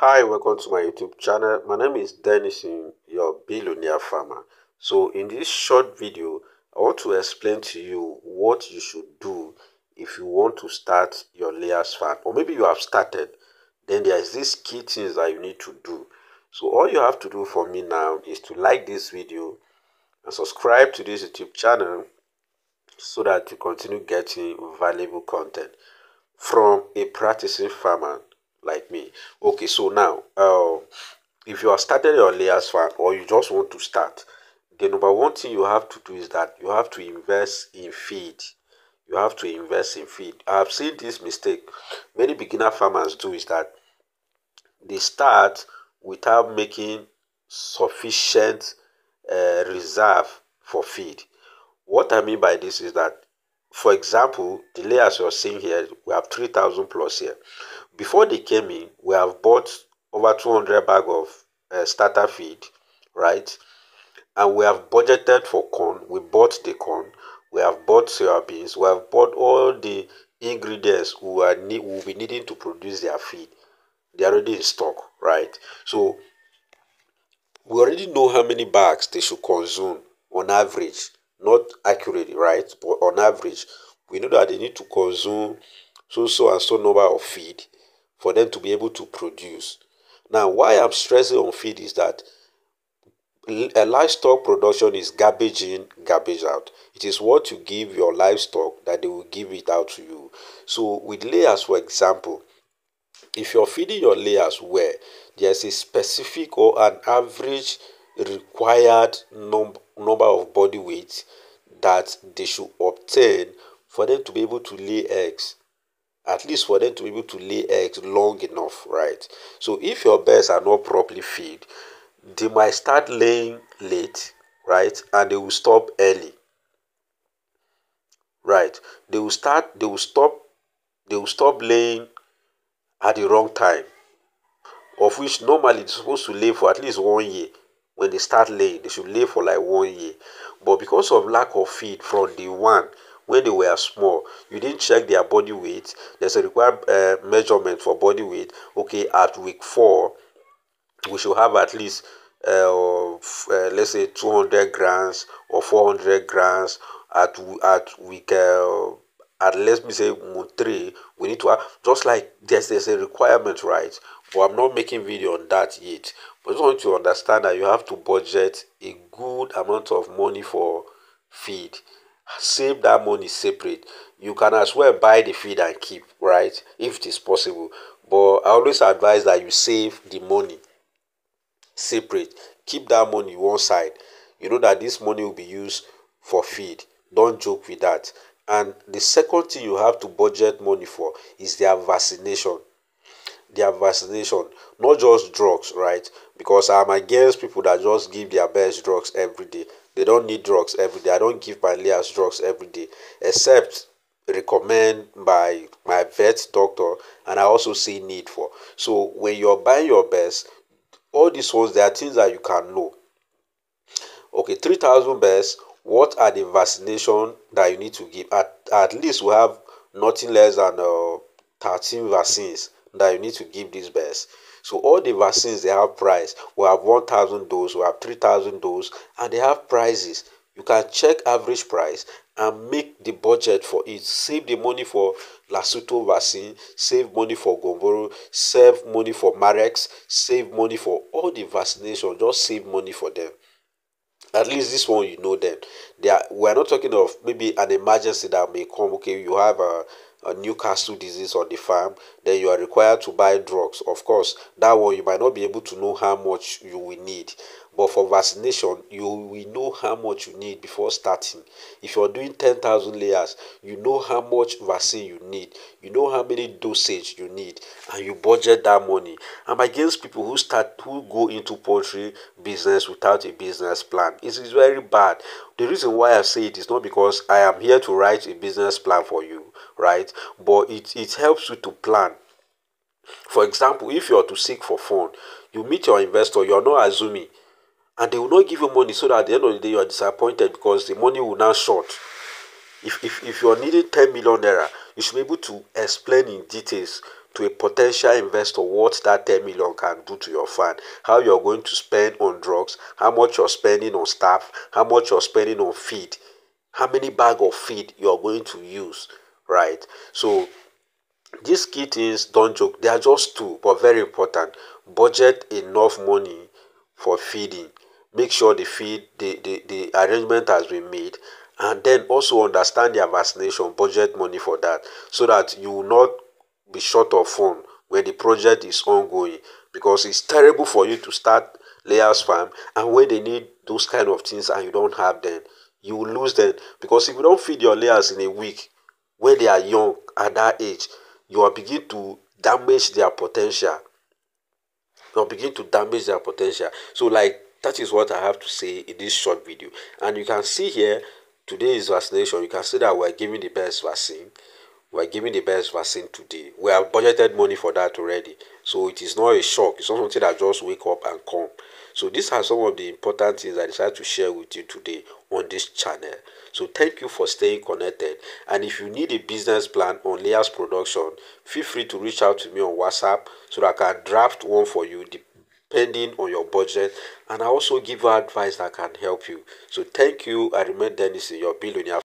Hi, welcome to my YouTube channel. My name is Denison, your billionaire farmer. So in this short video, I want to explain to you what you should do if you want to start your layers farm. Or maybe you have started, then there is these key things that you need to do. So all you have to do for me now is to like this video and subscribe to this YouTube channel so that you continue getting valuable content from a practicing farmer like me. Okay, so now if you are starting your layers farm or you just want to start, the number one thing you have to do is that you have to invest in feed. You have to invest in feed. I have seen this mistake many beginner farmers do, is that they start without making sufficient reserve for feed. What I mean by this is that, for example, the layers you're seeing here, we have 3,000 plus here. Before they came in, we have bought over 200 bag of starter feed, right? And we have budgeted for corn. We bought the corn. We have bought soybeans. We have bought all the ingredients we will be needing to produce their feed. They're already in stock, right? So we already know how many bags they should consume on average, not accurately, right? But on average, we know that they need to consume so and so number of feed for them to be able to produce. Now, why I'm stressing on feed is that a livestock production is garbage in, garbage out. It is what you give your livestock that they will give it out to you. So with layers, for example, if you're feeding your layers well, there's a specific or an average required number of body weight that they should obtain for them to be able to lay eggs, at least for them to be able to lay eggs long enough, right? So if your birds are not properly fed, they might start laying late, right? And they will stop early, right? They will stop laying at the wrong time, of which normally they're supposed to lay for at least 1 year. When they start laying, they should lay for like 1 year. But because of lack of feed from the one, when they were small, you didn't check their body weight. There's a required measurement for body weight. Okay, at week 4, we should have at least let's say 200 grams or 400 grams at week at, let me say, month 3. We need to have, just like there's a requirement, right? But I'm not making video on that yet. But I just want you to understand that you have to budget a good amount of money for feed. Save that money separate. You can as well buy the feed and keep, right, if it is possible. But I always advise that you save the money separate. Keep that money one side. You know that this money will be used for feed. Don't joke with that. And the second thing you have to budget money for is their vaccination. Their vaccination, not just drugs, right? Because I'm against people that just give their best drugs every day. They don't need drugs every day. I don't give my layers drugs every day, except recommend by my vet doctor, and I also see need for. So when you're buying your best, all these ones, there are things that you can know. Okay, 3,000 birds, what are the vaccination that you need to give? At least we have nothing less than 13 vaccines that you need to give these birds. So all the vaccines, they have price. We have 1,000 dose, we have 3,000 dose, and they have prices. You can check average price and make the budget for it. Save the money for Lasuto vaccine, save money for Gomboro, save money for Marex, save money for all the vaccination. Just save money for them. At least this one, you know them. We're not talking of maybe an emergency that may come. Okay, you have a Newcastle disease on the farm, then you are required to buy drugs. Of course, that one you might not be able to know how much you will need. But for vaccination, you will know how much you need before starting. If you're doing 10,000 layers, you know how much vaccine you need. You know how many dosage you need, and you budget that money. I'm against people who go into poultry business without a business plan. It is very bad. The reason why I say it is not because I am here to write a business plan for you, right? But it helps you to plan. For example, if you are to seek for fund, you meet your investor, you are not assuming, and they will not give you money, so that at the end of the day you are disappointed because the money will now short. If you're needing 10 million naira, you should be able to explain in details to a potential investor what that 10 million can do to your farm, how you're going to spend on drugs, how much you're spending on staff, how much you're spending on feed, how many bag of feed you're going to use, right? So these key things, don't joke, they are just two, but very important. Budget enough money for feeding. Make sure the feed, the arrangement has been made. And then also understand their vaccination, budget money for that, so that you will not be short of fund when the project is ongoing. Because it's terrible for you to start layers farm, and when they need those kind of things and you don't have them, you will lose them. Because if you don't feed your layers in a week when they are young at that age, you are begin to damage their potential. You'll begin to damage their potential. So, like, that is what I have to say in this short video. And you can see here, today is vaccination. You can see that we're giving the best vaccine. We're giving the best vaccine today. We have budgeted money for that already. So it is not a shock. It's not something that just wake up and come. So these are some of the important things I decided to share with you today on this channel. So thank you for staying connected. And if you need a business plan on layers production, feel free to reach out to me on WhatsApp so that I can draft one for you depending on your budget, and I also give you advice that can help you. So thank you. I remain Dennis, your billionaire.